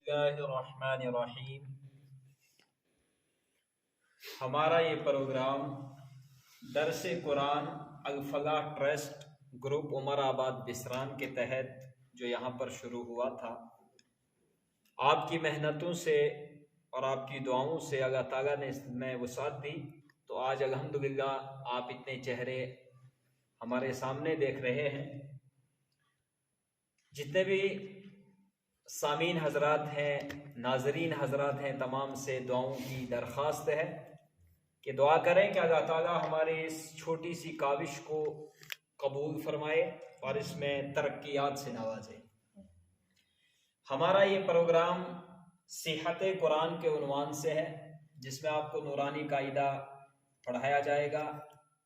बिस्मिल्लाहिर्रहमानिर्रहीम। हमारा ये प्रोग्राम दरसे कुरान अल-फलाह ट्रस्ट ग्रुप उमराबाद बिसरान के तहत जो यहाँ पर शुरू हुआ था, आपकी मेहनतों से और आपकी दुआओं से अल्लाह ताला ने इसमें वसाअत दी। तो आज अल्हम्दुलिल्लाह आप इतने चेहरे हमारे सामने देख रहे हैं। जितने भी सामीन हजरात हैं, नाजरीन हजरात हैं, तमाम से दुआओं की दरख्वास्त है कि दुआ करें कि अल्लाह ताला हमारे इस छोटी सी काविश को कबूल फरमाए और इसमें तरक्कियात से नवाजे। हमारा ये प्रोग्राम सिहत कुरान के उन्वान से है, जिसमें आपको नूरानी कायदा पढ़ाया जाएगा।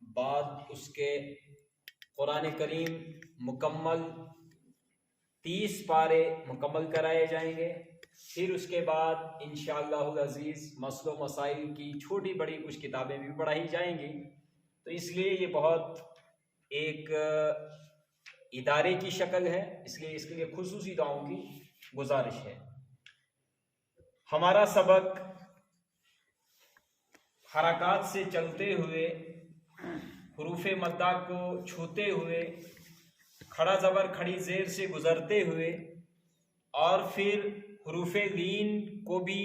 बाद उसके कुरान करीम मुकम्मल 30 पारे मुकम्मल कराए जाएंगे। फिर उसके बाद इंशाअल्लाह अज़ीज़ मसलो मसाइल की छोटी बड़ी कुछ किताबें भी पढ़ाई जाएंगी। तो इसलिए ये बहुत एक इदारे की शक्ल है, इसलिए इसके लिए खुसूसी दुआओं की गुजारिश है। हमारा सबक हरकत से चलते हुए, हुरूफ़े मद्दा को छूते हुए, खड़ा ज़बर खड़ी ज़ेर से गुज़रते हुए और फिर हुरूफ़े लीन को भी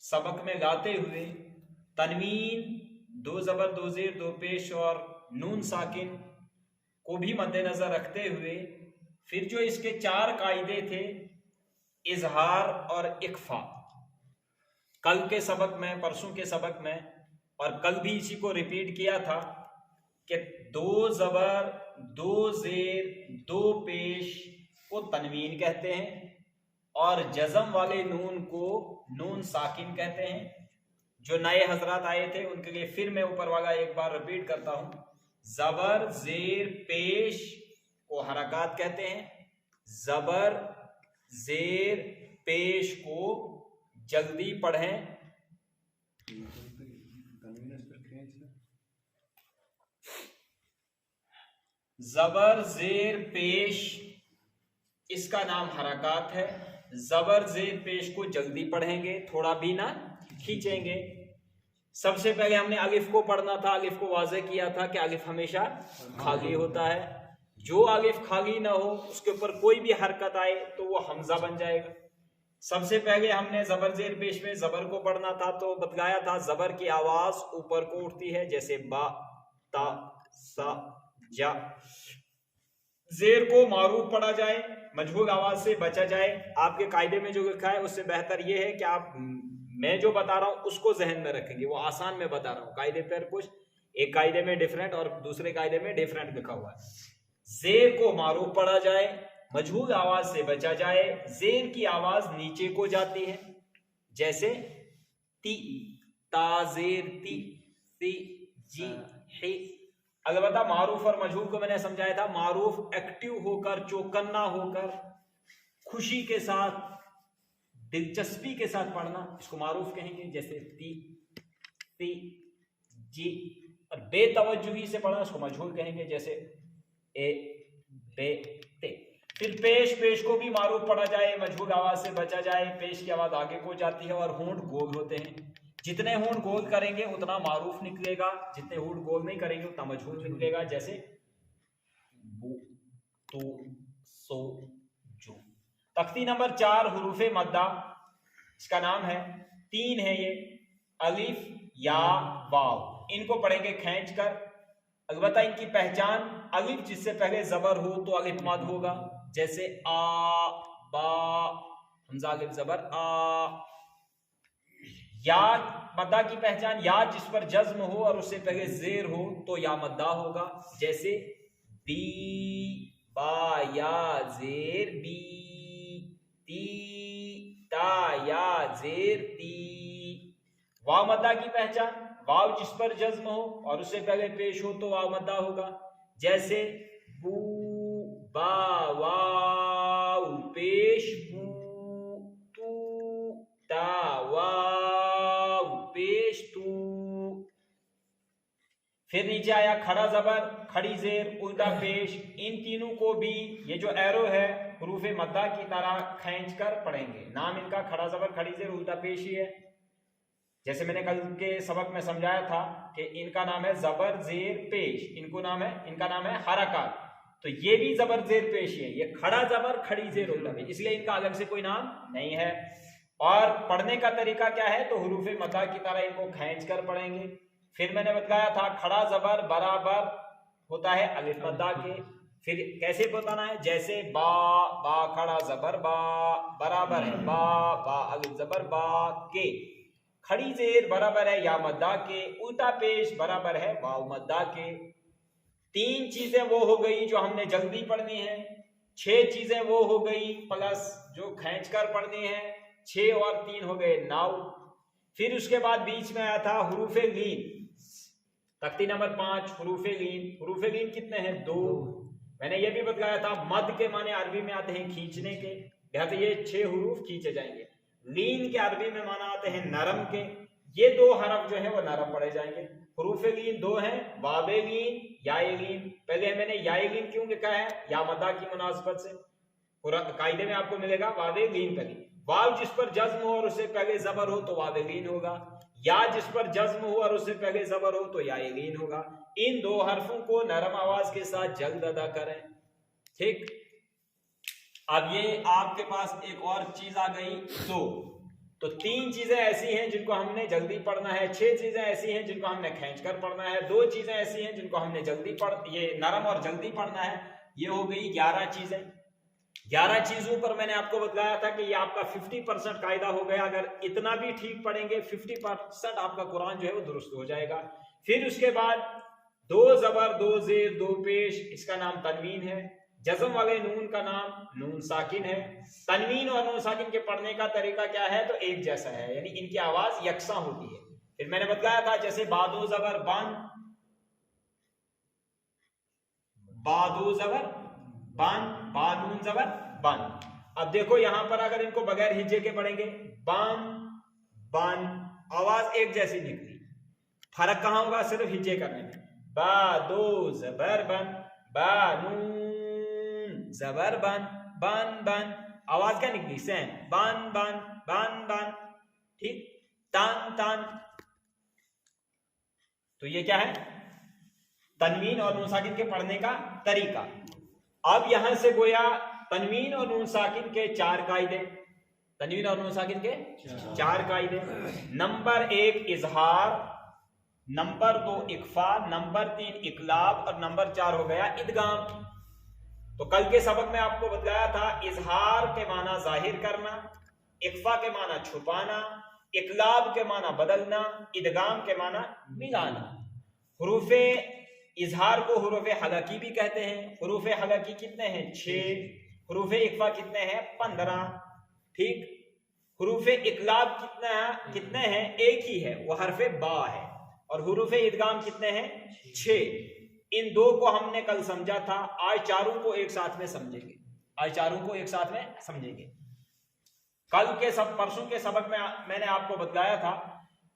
सबक में लाते हुए, तनवीन, दो ज़बर दो ज़ेर दो पेश और नून साकिन को भी मद्देनज़र रखते हुए, फिर जो इसके 4 कायदे थे, इजहार और इख्फा, कल के सबक में, परसों के सबक में और कल भी इसी को रिपीट किया था कि 2 ज़बर 2 ज़ेर 2 पेश को तनवीन कहते हैं और जज़म वाले नून को नून साकिन कहते हैं। जो नए हजरात आए थे उनके लिए फिर मैं ऊपर वाला एक बार रिपीट करता हूं। ज़बर ज़ेर पेश को हरकत कहते हैं, ज़बर ज़ेर पेश को जल्दी पढ़ें। ज़बर ज़ेर पेश इसका नाम हरकत है। ज़बर ज़ेर पेश को जल्दी पढ़ेंगे, थोड़ा भी ना खींचेंगे। सबसे पहले हमने अलिफ को पढ़ना था, अलिफ को वाज़े किया था कि अलिफ हमेशा खाली होता है। जो अलिफ खाली ना हो उसके ऊपर कोई भी हरकत आए तो वो हमजा बन जाएगा। सबसे पहले हमने ज़बर ज़ेर पेश में ज़बर को पढ़ना था, तो बतलाया था ज़बर की आवाज ऊपर को उठती है, जैसे बा, ता, सा, जा। ज़ेर को मारूफ पढ़ा जाए, मजहूल आवाज से बचा जाए। आपके कायदे में जो लिखा है उससे बेहतर यह है कि आप मैं जो बता रहा हूं उसको जहन में रखेंगे, वो आसान में बता रहा हूं। कायदे पर कुछ एक कायदे में डिफरेंट और दूसरे कायदे में डिफरेंट लिखा हुआ है। ज़ेर को मारूफ पढ़ा जाए, मजहूल आवाज से बचा जाए। ज़ेर की आवाज नीचे को जाती है, जैसे ती, ताज़ेर ती, ती, जी, ही। अलबत्ता मारूफ और मजहूल को मैंने समझाया था, मारूफ एक्टिव होकर, चौकन्ना होकर, खुशी के साथ, दिलचस्पी के साथ पढ़ना, इसको मारूफ कहेंगे। जैसे ती, ती, जी। और बेतवज्जुही से पढ़ना इसको मजहूल कहेंगे, जैसे ए, बे, ते। फिर पेश, पेश को भी मारूफ पढ़ा जाए, मजहूल आवाज से बचा जाए। पेश की आवाज आगे को जाती है और होंठ गोल होते हैं। जितने होंठ गोल करेंगे उतना मारूफ निकलेगा, जितने होंठ गोल नहीं करेंगे उतना मजहूल निकलेगा। जैसे बु, तु, सो, जो। तख्ती नंबर 4 हुरूफे मद्दा, इसका नाम है, 3 है ये, अलिफ, या, वाव। इनको पढ़ेंगे खींच कर। अलबत्ता इनकी पहचान, अलिफ जिससे पहले जबर हो तो अलिफ मद होगा, जैसे आ, बा, हमजा अलिफ जबर आ। या मद्दा की पहचान, या जिस पर जज्म हो और उससे पहले जेर हो तो या मद्दा होगा, जैसे बी, बा, या जेर बी, ती, ता, या जेर ती। वाव मद्दा की पहचान, वाव जिस पर जज्म हो और उससे पहले पेश हो तो वाव मद्दा होगा, जैसे बू, बा, वाव पेश बू, तू, ता, वाव पेश तू। फिर नीचे आया खड़ा जबर, खड़ी जेर, उल्टा पेश। इन तीनों को भी ये जो एरो है हरूफ मद्दा की तरह खींच कर पढ़ेंगे। नाम इनका खड़ा जबर खड़ी जेर उल्टा पेश ही है। जैसे मैंने कल के सबक में समझाया था कि इनका नाम है जबर जेर पेश, इनका नाम है हरकत। तो ये भी जबर जेर पेश है, ये खड़ा जबर खड़ी जेर उल्टा पेश, इसलिए इनका अलग से कोई नाम नहीं है। और पढ़ने का तरीका क्या है, तो हरूफ मद्दा की तरह इनको खींच कर पढ़ेंगे। फिर मैंने बताया था खड़ा जबर बराबर होता है अलिफ मद्दा के। फिर कैसे बताना है, जैसे बा, बा खड़ा जबर बा बराबर है बा, बा अलिफ जबर बा के। खड़ी जेर बराबर है या मद्दा के, उल्टा पेश बराबर है वाव मद्दा के। 3 चीजें वो हो गई जो हमने जल्दी पढ़नी है, 6 चीजें वो हो गई प्लस जो खींच कर पढ़नी है, 6 और 3 हो गए 9। फिर उसके बाद बीच में आया था हुरूफे लीन, तख्ती नंबर 5 हुरूफे लीन कितने हैं, 2। मैंने ये भी बताया था मद के माने अरबी में आते हैं खींचने के, लिहाजा ये 6 हुरूफ खींचे जाएंगे। लीन के अरबी में माना आते हैं नरम के, ये 2 हरफ जो है वो नरम पढ़े जाएंगे। हुरूफे लीन 2 हैं, वावे लीन, याए लीन। पहले मैंने याए लीन क्यों लिखा है, या मदा की मुनासबत से। कायदे में आपको मिलेगा वावे लीन पहले, वाव जिस पर जज्म हो और उससे पहले जबर हो तो वावे लीन होगा, या जिस पर जज्म हो और उससे पहले जबर हो तो याए लीन होगा। इन 2 हरफों को नरम आवाज के साथ जल्द अदा करें, ठीक। अब ये आपके पास एक और चीज आ गई, तो 3 चीजें ऐसी हैं जिनको हमने जल्दी पढ़ना है, 6 चीजें ऐसी हैं जिनको हमने खींच कर पढ़ना है, 2 चीजें ऐसी हैं जिनको हमने ये नरम और जल्दी पढ़ना है। ये हो गई 11 चीजें। 11 चीजों पर मैंने आपको बताया था कि ये आपका 50% कायदा हो गया। अगर इतना भी ठीक पढ़ेंगे 50% आपका कुरान जो है वो दुरुस्त हो जाएगा। फिर उसके बाद 2 जबर 2 जेर 2 पेश, इसका नाम तनवीन है। जज़म वाले नून का नाम नून साकिन है। तनवीन और नून साकिन के पढ़ने का तरीका क्या है, तो एक जैसा है, यानी इनकी आवाज यकसा होती है। फिर मैंने बताया था जैसे बादो जबर बन, बादो जबर बन, बानून जबर बन। अब देखो यहां पर अगर इनको बगैर हिज्जे के पढ़ेंगे, बन बन, आवाज एक जैसी निकली। फर्क कहां होगा, सिर्फ हिज्जे करने में। बादो जबर बन, बानून जबर बन, बन बन, आवाज क्या निकली, सैन, बन बन बन बन, ठीक। तान तान, तो ये क्या है, तनवीन और नून साकिन के पढ़ने का तरीका। अब यहां से गोया तनवीन और नून साकिन के 4 कायदे, तनवीन और नून साकिन के 4 कायदे। नंबर 1 इजहार, नंबर 2 इख्फा, नंबर 3 इकलाब और नंबर 4 हो गया इदगाम। तो कल के सबक में आपको बताया था इजहार के माना जाहिर करना, इख्फा के माना छुपाना, इकलाब के माना बदलना, इदगाम के माना मिलाना। हुरूफे इजहार को हुरूफे हलकी भी कहते हैं। हुरूफे हलकी कितने हैं, 6। हुरूफे इख्फा कितने हैं, 15, ठीक। हुरूफे इकलाब कितने हैं, एक ही है, वो हरफे बा है। और हुरूफे इदगाम कितने हैं, 6। इन 2 को हमने कल समझा था, आज 4 को एक साथ में समझेंगे, आज 4 को एक साथ में समझेंगे। कल के परसों के सबक में मैंने आपको बताया था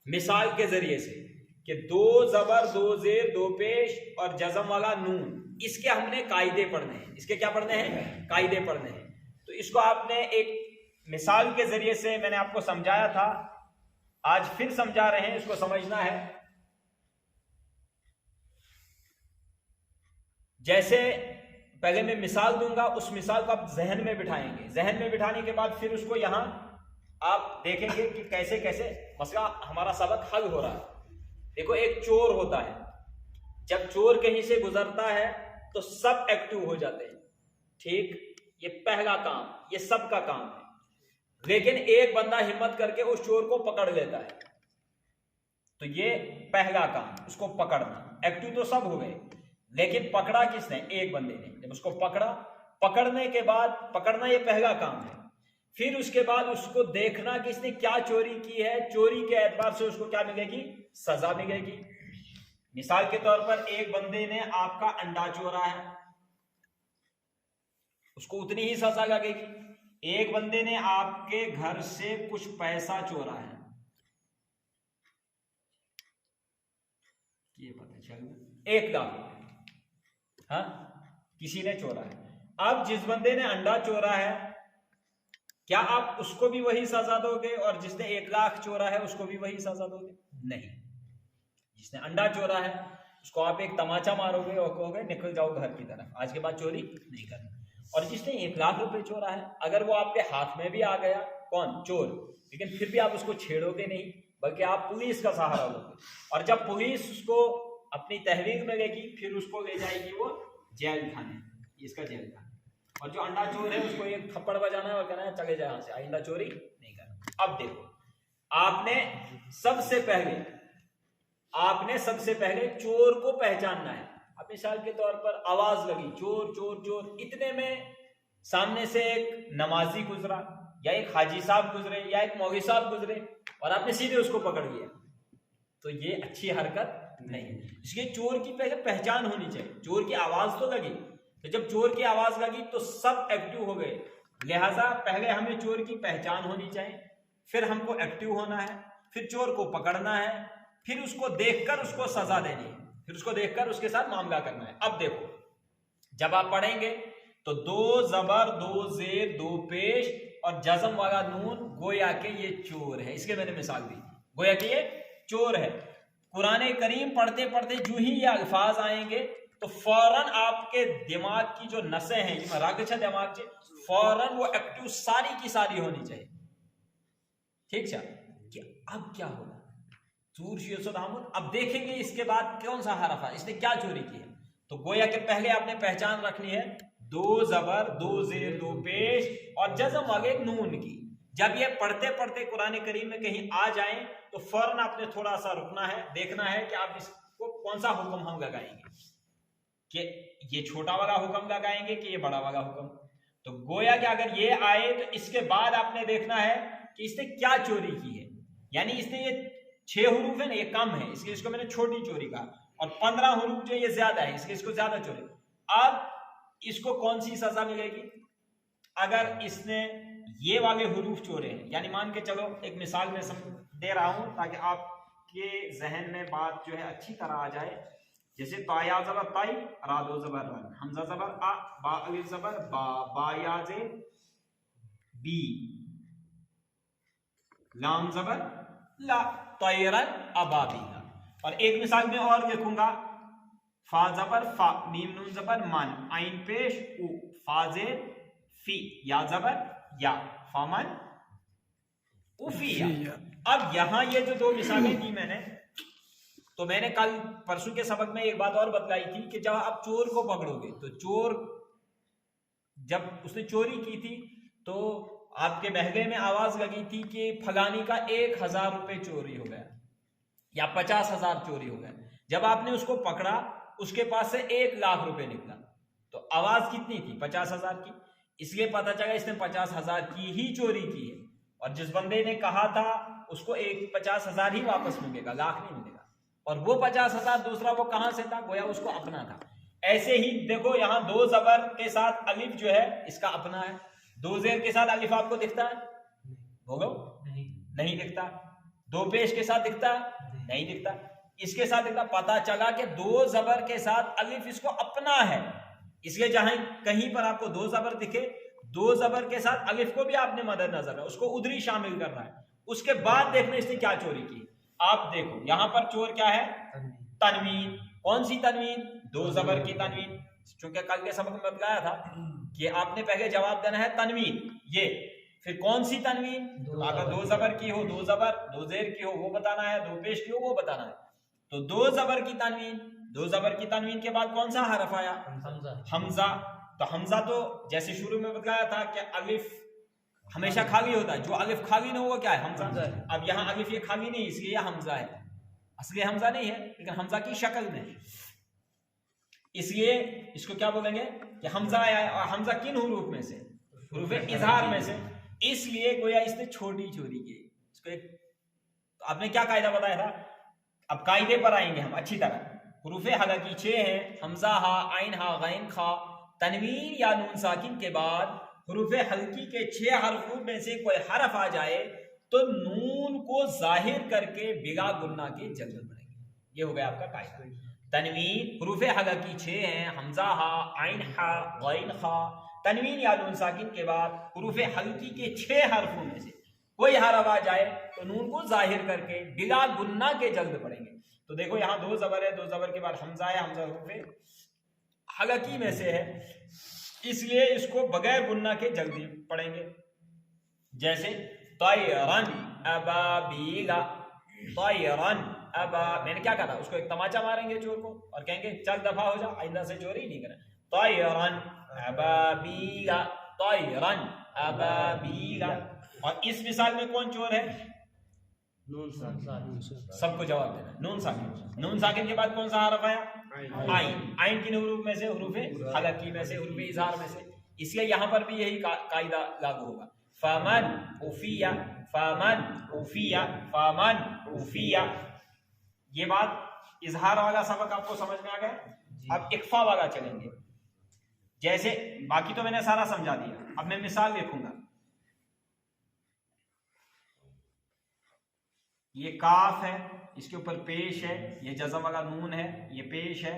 मिसाल के जरिए से कि 2 जबर 2 जेर 2 पेश और जज़म वाला नून, इसके हमने कायदे पढ़ने हैं। इसके क्या पढ़ने हैं, कायदे पढ़ने हैं। तो इसको आपने एक मिसाल के जरिए से मैंने आपको समझाया था, आज फिर समझा रहे हैं, इसको समझना है। जैसे पहले मैं मिसाल दूंगा, उस मिसाल को आप जहन में बिठाएंगे, जहन में बिठाने के बाद फिर उसको यहां आप देखेंगे कि कैसे कैसे मसला हमारा सबक हल हो रहा है। देखो एक चोर होता है, जब चोर कहीं से गुजरता है तो सब एक्टिव हो जाते हैं, ठीक। ये पहला काम, ये सबका काम है। लेकिन एक बंदा हिम्मत करके उस चोर को पकड़ लेता है, तो ये पहला काम, उसको पकड़ना। एक्टिव तो सब हो गए, लेकिन पकड़ा किसने, एक बंदे ने। जब उसको पकड़ा, पकड़ने के बाद, पकड़ना ये पहला काम है। फिर उसके बाद उसको देखना कि इसने क्या चोरी की है, चोरी के एतबार से उसको क्या मिलेगी, सजा मिलेगी। मिसाल के तौर पर एक बंदे ने आपका अंडा चोरा है, उसको उतनी ही सजा लगेगी। एक बंदे ने आपके घर से कुछ पैसा चोरा है, ये पता चल 1 लाख, हाँ, किसी ने चोरा है। अब जिस बंदे ने अंडा चोरा है, क्या आप उसको भी वही सजा दोगे और जिसने 1 लाख चोरा है उसको भी वही सजा दोगे? नहीं। जिसने अंडा चोरा है उसको आप एक तमाचा मारोगे और कहोगे निकल जाओ घर की तरफ, आज के बाद चोरी नहीं करना। और जिसने 1 लाख रुपए चोरा है, अगर वो आपके हाथ में भी आ गया, कौन? चोर, लेकिन फिर भी आप उसको छेड़ोगे नहीं, बल्कि आप पुलिस का सहारा लोगे। और जब पुलिस उसको अपनी तहरीर में लेगी, फिर उसको ले जाएगी वो जेल खाने, इसका जेल खाना। और जो अंडा चोर है उसको एक थप्पड़ बजाना है और कहना है चले जाए यहाँ से, आइंदा चोरी नहीं करना। अब देखो, आपने सबसे पहले चोर को पहचानना है। अब मिसाल के तौर पर आवाज लगी चोर चोर चोर, इतने में सामने से एक नमाजी गुजरा या एक हाजी साहब गुजरे या एक मौलवी साहब गुजरे और आपने सीधे उसको पकड़ लिया, तो ये अच्छी हरकत नहीं है। इसलिए चोर की पहले पहचान होनी चाहिए। चोर की आवाज तो लगी, तो जब चोर की आवाज लगी तो सब एक्टिव हो गए, लिहाजा पहले हमें चोर की पहचान होनी चाहिए, फिर हमको एक्टिव होना है, फिर चोर को पकड़ना है, फिर उसको देखकर उसको सजा देनी है, फिर उसको देखकर उसके साथ मामला करना है। अब देखो, जब आप पढ़ेंगे तो 2 जबर 2 जेर 2 पेश और जज़म वाला नून, गोया के ये चोर है। इसके मैंने मिसाल दी, गोया के ये चोर है। कुरान करीम पढ़ते पढ़ते जो ही ये अल्फाज आएंगे तो फौरन आपके दिमाग की जो नसें हैं, ये रागछा दिमाग से फौरन वो एक्टिव सारी की सारी होनी चाहिए। ठीक है, कि अब क्या होगा? अब देखेंगे इसके बाद कौन सा हरफ है, इसने क्या चोरी की है। तो गोया के पहले आपने पहचान रखनी है 2 जबर 2 जेर 2 पेश और जज़म वाले नून की। जब ये पढ़ते पढ़ते कुरान करीम में कहीं आ जाए तो फौरन आपने थोड़ा सा रुकना है, देखना है कि आप इसको कौन सा हुक्म हम लगाएंगे, कि ये छोटा वाला हुक्म लगाएंगे कि ये बड़ा वाला हुक्म। तो गोया कि अगर ये आए तो इसके बाद आपने देखना है कि इसने क्या चोरी की है। यानी इसने ये 6 हरूफ है ना, ये कम है, इसलिए इसको मैंने छोटी चोरी कहा, और 15 हरूफ जो ये ज्यादा है, इसलिए इसको ज्यादा चोरी। अब इसको कौन सी सजा मिलेगी? अगर इसने ये वाले हरूफ चोरे हैं, यानी मान के चलो, एक मिसाल में दे रहा हूं ताकि आपके जहन में बात जो है अच्छी तरह आ जाए। जैसे ताया जबर ताई, रादो जबर रन, हमजा जबर आ, बा अलिफ जबर बा, बायाजे बी, लाम जबर ला, तैरन अबाबीला। और एक मिसाल में और लिखूंगा, फा जबर फा, मीम नून जबर मन, आइन पेश उ, फाजे फी, या जबर या, फामन उफिया। अब यहां ये जो 2 मिसालें दी मैंने, तो मैंने कल परसों के सबक में एक बात और बतलाई थी कि जब आप चोर को पकड़ोगे तो चोर जब उसने चोरी की थी तो आपके महंगे में आवाज लगी थी कि फलानी का 1000 रुपए चोरी हो गया या 50,000 चोरी हो गया। जब आपने उसको पकड़ा, उसके पास से 1 लाख रुपए निकला, तो आवाज कितनी थी? 50,000 की। इसलिए पता चला इसने 50,000 की ही चोरी की है। और जिस बंदे ने कहा था उसको 50,000 ही वापस मिलेगा, लाख नहीं मिलेगा। और वो 50,000 दूसरा वो कहां से था? गोया उसको अपना था। ऐसे ही देखो, यहां 2 जबर के साथ अलिफ जो है इसका अपना है, 2 जेर के साथ अलिफ आपको दिखता है? बोलो, नहीं दिखता। 2 पेश के साथ दिखता है? नहीं दिखता। इसके साथ दिखता। पता चला कि 2 जबर के साथ अलिफ इसको अपना है, इसलिए जहां कहीं पर आपको 2 जबर दिखे, 2 जबर के साथ अलिफ को भी आपने मदद नजर है, उसको उधरी शामिल करना है। उसके बाद देखना इसने क्या चोरी की। आप देखो यहां पर चोर क्या है? तनवीन। कौन सी तनवीन? 2 जबर की तनवीन। क्योंकि कल के सबक में बताया था कि आपने पहले जवाब देना है तनवीन, ये। फिर कौन सी तनवीन? अगर 2 जबर की हो, 2 जबर 2 जेर की हो वो बताना है, 2 पेश की हो वो बताना है। तो 2 जबर की तनवीन, 2 जबर की तनवीन के बाद कौन सा हरफ आया? हमजा। तो हमजा तो जैसे शुरू में बताया था कि अलिफ हमेशा खाली होता है, जो अलिफ खाली ना हो वो क्या है? हमजा। अब यहाँ अलिफ ये खाली नहीं, इसलिए हमजा है, असली हमजा नहीं है लेकिन हमजा की शक्ल में, इसलिए इसको क्या बोलेंगे कि हमजा आया है। और हमजा किन हुरूफ में से? हुरूफ इजहार में से। इसलिए गोया इसने छोटी चोरी की। इसको एक आपने क्या कायदा बताया था? अब कायदे पर आएंगे हम अच्छी तरह। हुरूफ हलकी 6 हैं, हमजा हा, आइन हा, गैन खा, तनवीन या नून साकिन के बाद हुरूफ हल्की के 6 हरफों में से कोई हरफ आ जाए तो नून को जाहिर करके बिगा गुन्ना के जल्द पड़ेंगे। ये हो गया आपका कायदा। तनवीन हुरूफ हलकी 6 हैं, हमजा हा, आइन हा, गैन खा, तनवीन या नून साकिन के बाद हुरूफे हल्की के 6 हरफों में से कोई हर आवाज आए तो नून को जाहिर करके बिला गुन्ना के जल्द पढ़ेंगे। तो देखो यहाँ 2 ज़बर है, 2 ज़बर के बाद हमजा है, हमजा हुरूफे हलकी में से है, इसलिए इसको बगैर गुन्ना के जल्दी पढ़ेंगे। जैसे तयरन अबाबीला, तयरन अबा, मैंने क्या कहा, उसको एक तमाचा मारेंगे चोर को और कहेंगे चल दफा हो जा, आइंदा से चोरी नहीं करें। तयरन अबाबीला, तयरन अबाबीला। और इस मिसाल में कौन चोर है? नून साकिन। सबको जवाब देना। नून साकिन, नून साकिन के बाद कौन सा हरफ आया? आइन। आइन किन हुरूफ में से? हुरूफे हलकी में से, हुरूफे इज़हार में से। इसलिए यहां पर भी यही कायदा लागू होगा। फमन उफिया, फमन उफिया, फमन उफिया। ये बात इज़हार वाला सबक आपको समझ में आ गया। अब इक्फा वाला चलेंगे। जैसे बाकी तो मैंने सारा समझा दिया, अब मैं मिसाल लिखूंगा। ये काफ है, इसके ऊपर पेश है, ये जज़म वाला नून है, ये पेश है,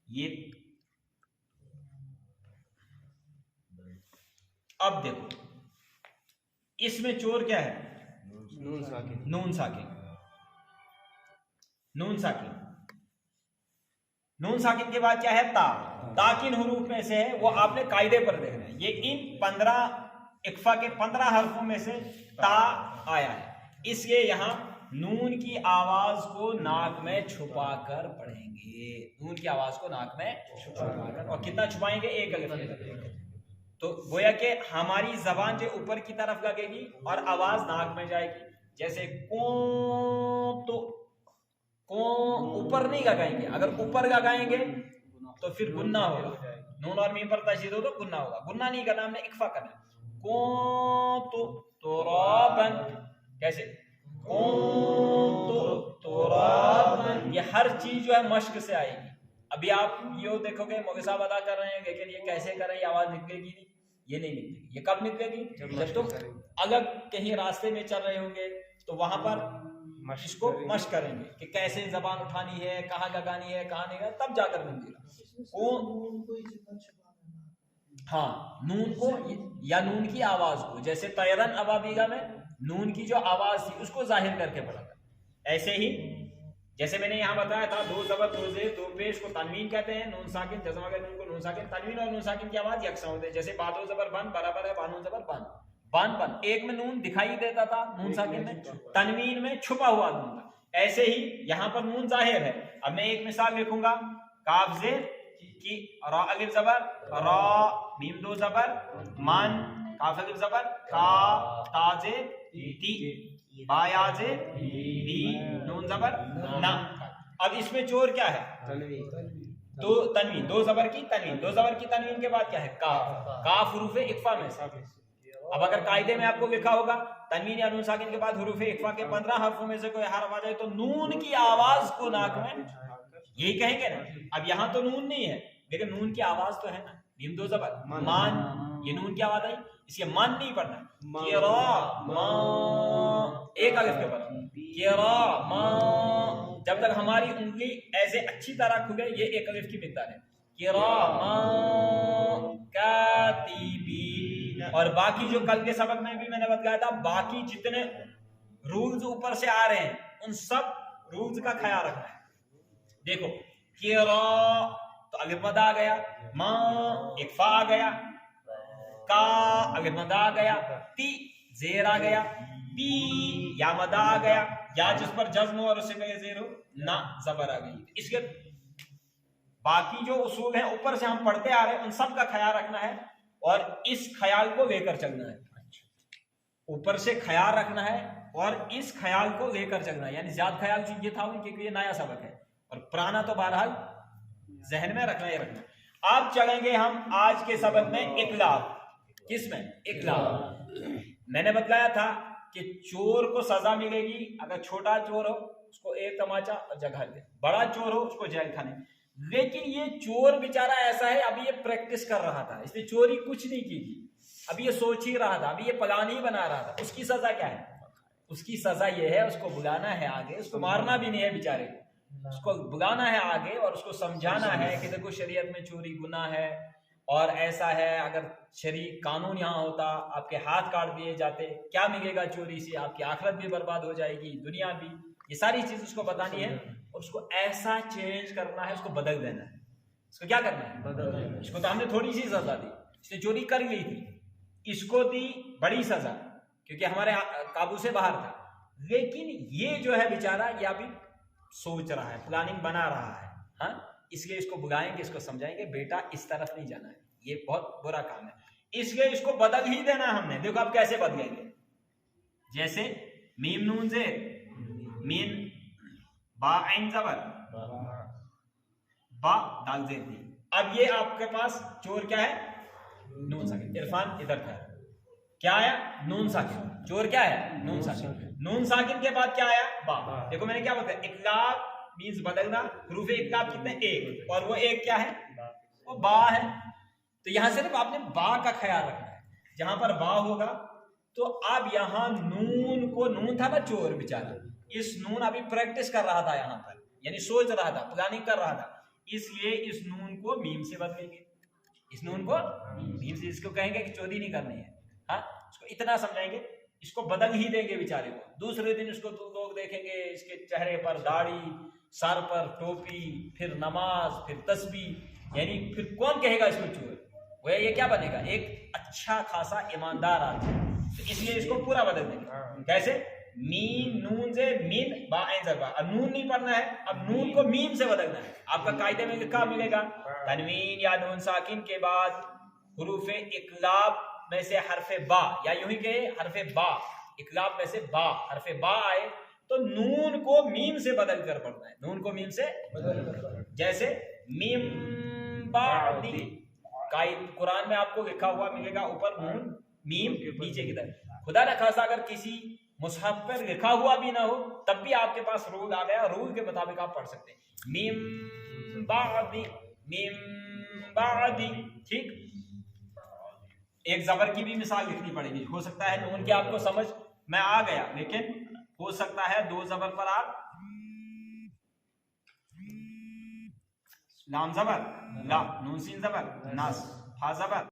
ये। अब देखो इसमें चोर क्या है? नून साकिन। नून साकिन, नून साकिन। नून साकिन के बाद क्या है? ता। ता किन हुरूफ में से है वो आपने कायदे पर देखना है। ये इन 15 इक्फा के 15 हरफों में से ता आया है, इसलिए यहां नून की आवाज को नाक में छुपा कर पढ़ेंगे। नून की आवाज को नाक में छुपा कर, और कितना छुपाएंगे? 1 अलिफ। तो गोया के हमारी जबान जो ऊपर की तरफ लगेगी और आवाज नाक में जाएगी। जैसे को, तो को ऊपर नहीं लगाएंगे, अगर ऊपर लगाएंगे तो फिर गुन्ना होगा। नून और मीम पर तशदीद हो तो गुन्ना होगा। गुन्ना नहीं करना, हमने इक्फा करना। को तो राबन, कैसे? तुराबन। ये हर चीज जो है मश्क से आएगी। अभी आप ये देखोगे मौलवी साहब अदा कर रहे हैं, लेकिन ये कैसे कर रहे हैं, आवाज निकलेगी नहीं, ये नहीं निकलेगी। ये कब निकलेगी? जब तुम अगर कहीं रास्ते में चल रहे होंगे तो वहां पर इसको मश्क करेंगे कि कैसे जबान उठानी है, कहाँ लगानी है, कहाँ नहीं, तब जाकर निकलेगा। हाँ, नून को या नून की आवाज को, जैसे तयरन अबाबीला में नून की जो आवाज थी उसको जाहिर करके पढ़ा था। ऐसे ही जैसे मैंने यहाँ बताया था, 2 ज़बर 2 ज़ेर 2 पेश को तनवीन कहते हैं। नून साकिन जज़म वाले नून को नून साकिन। तनवीन और नून साकिन की आवाज यकसा होते हैं। जैसे बादो ज़बर बन बराबर है बानून ज़बर बन, बन बन। एक में नून दिखाई देता था नून साकिन में, तनवीन में छुपा हुआ नून था। ऐसे ही यहाँ पर नून जाहिर है। अब मैं एक मिसाल लिखूंगा। काफ ज़ेर की रा अलिफ ज़बर रा, मीम 2 ज़बर मन, काफ अलिफ ज़बर का, ता ज़ेर ती, बा या ज़ेर बी, नून ज़बर ना। अब इसमें चोर क्या है? तो तनवीन, 2 ज़बर की तनवीन। 2 ज़बर की तनवीन के बाद क्या है? काफ। काफ हुरूफे इक्फा में से। अब अगर कायदे में आपको लिखा होगा तनवीन या नून साकिन के बाद हुरूफे इक्फा के 15 हरफों में से कोई हरफ आ जाए तो नून की आवाज को नाक में, यही कहेंगे ना। अब यहाँ तो नून नहीं है, लेकिन नून की आवाज तो है ना। मीम 2 ज़बर मान, ये नून की आवाज आई, इसलिए मन नहीं पढ़ना। एक अलिफ के ऊपर जब तक हमारी उंगली ऐसे अच्छी तरह खुले, ये एक अलिफ की मिकदार है। और बाकी जो कल के सबक में भी मैंने बताया था, बाकी जितने रूल्स ऊपर से आ रहे हैं उन सब रूल्स का ख्याल रखना है। देखो तो अलिफ मद आ गया, मां इक्फा आ गया, का अलिफ मद आ गया, ती जेर आ गया, पी या मद आ गया, या जिस पर जज्म हो और उससे पहले जेर हो, ना जबर आ गई। इसके बाकी जो उसूल है ऊपर से हम पढ़ते आ रहे हैं, उन सब का ख्याल रखना है और इस ख्याल को लेकर चलना है। ऊपर से ख्याल रखना है और इस ख्याल को लेकर चलना है। यानी ज्यादा ख्याल ये था उनके लिए नया सबक है, और पुराना तो बहरहाल जहन में रखना ही रखना। अब चलेंगे हम आज के सबक में इकलाब। किसमें? इकलाब। मैंने बताया था कि चोर को सजा मिलेगी अगर छोटा चोर हो उसको एक तमाचा और जगह दे, बड़ा चोर हो उसको जेल खाने। लेकिन ये चोर बेचारा ऐसा है, अभी ये प्रैक्टिस कर रहा था, इसने चोरी कुछ नहीं की थी, अभी ये सोच ही रहा था, अभी ये प्लान ही बना रहा था। उसकी सजा क्या है? उसकी सजा ये है, उसको बुलाना है आगे, उसको मारना भी नहीं है बेचारे को, उसको बुलाना है आगे और उसको समझाना है कि देखो शरीयत में चोरी गुनाह है, और ऐसा है अगर शरीक कानून यहाँ होता आपके हाथ काट दिए जाते, क्या मिलेगा चोरी से, आपकी आखिरत भी बर्बाद हो जाएगी, दुनिया भी। ये सारी चीज उसको बतानी है और उसको ऐसा चेंज करना है, उसको बदल देना है। इसको क्या करना है? बदल देना। इसको तो हमने थोड़ी सी सजा दी, इसने चोरी कर ली थी, इसको दी बड़ी सजा क्योंकि हमारे काबू से बाहर था। लेकिन ये जो है बेचारा ये अभी सोच रहा है, प्लानिंग बना रहा है, हाँ, इसलिए इसको बुलाएंगे, इसको समझाएंगे बेटा इस तरफ नहीं जाना है, ये बहुत बुरा काम है, इसलिए इसको बदल ही देना हमने। देखो आप कैसे बदलेंगे, जैसे मीम नून से मीन बा आइन जबर बा दाल जेर दी। अब ये आपके पास चोर क्या है? नून साकिन। इरफान इधर था, क्या आया? नून साकिन। चोर क्या है? नून साकिन। नून साकिन के बाद क्या आया? बा। देखो मैंने क्या बताया, इकलाब मींस बदलना, हरूफ इकलाब कितने? एक, और वो एक क्या है? वो बा है। तो यहां सिर्फ आपने बा का ख्याल रखना है, जहां पर बा होगा तो अब यहां नून को, नून था ना चोर बेचारा, इस नून अभी प्रैक्टिस कर रहा था यहां पर, यानी सोच रहा था, प्लानिंग कर रहा था, इसलिए इस नून को मीम से बदलेंगे, इस नून को मीम से, इसको कहेंगे कि चोरी नहीं करनी है, हाँ, इसको इतना समझाएंगे, इसको बदल ही देंगे बेचारे को। दूसरे दिन इसको तो लोग देखेंगे इसके चेहरे पर दाढ़ी, सर पर टोपी, फिर नमाज, फिर तस्बीह, यानी फिर कौन कहेगा इसको चोर? वह ये क्या बनेगा? एक अच्छा खासा ईमानदार आदमी। तो इसलिए इसको पूरा बदल देंगे। कैसे? मीन नून से मीन बा ऐन जरबा। अब नून नहीं पढ़ना है, अब नून को मीम से बदलना है। आपका कायदे में क्या मिलेगा? तनवीन या नून साकिन के बाद हुरूफ इकलाब में से हरफे बा, या यूं ही कहे हरफे बा, इकलाब में से बा, हरफे बा आए तो नून को मीम से बदल कर पढ़ना है, नून को मीम से बदल। जैसे मीम बादी, कुरान में आपको लिखा हुआ मिलेगा ऊपर नून मीम, नीचे की तरफ। खुदा न खासा अगर किसी मुसहफ पर लिखा हुआ भी ना हो तब भी आपके पास रूल आ गया, रूल के मुताबिक आप पढ़ सकते हैं, मीम बादी, मीम बादी। ठीक, एक जबर की भी मिसाल लिखनी पड़ेगी। हो सकता है नून की आपको समझ में आ गया, लेकिन हो सकता है दो जबर पर आप लाम जबर ला, नून सीन जबर नास, फा जबर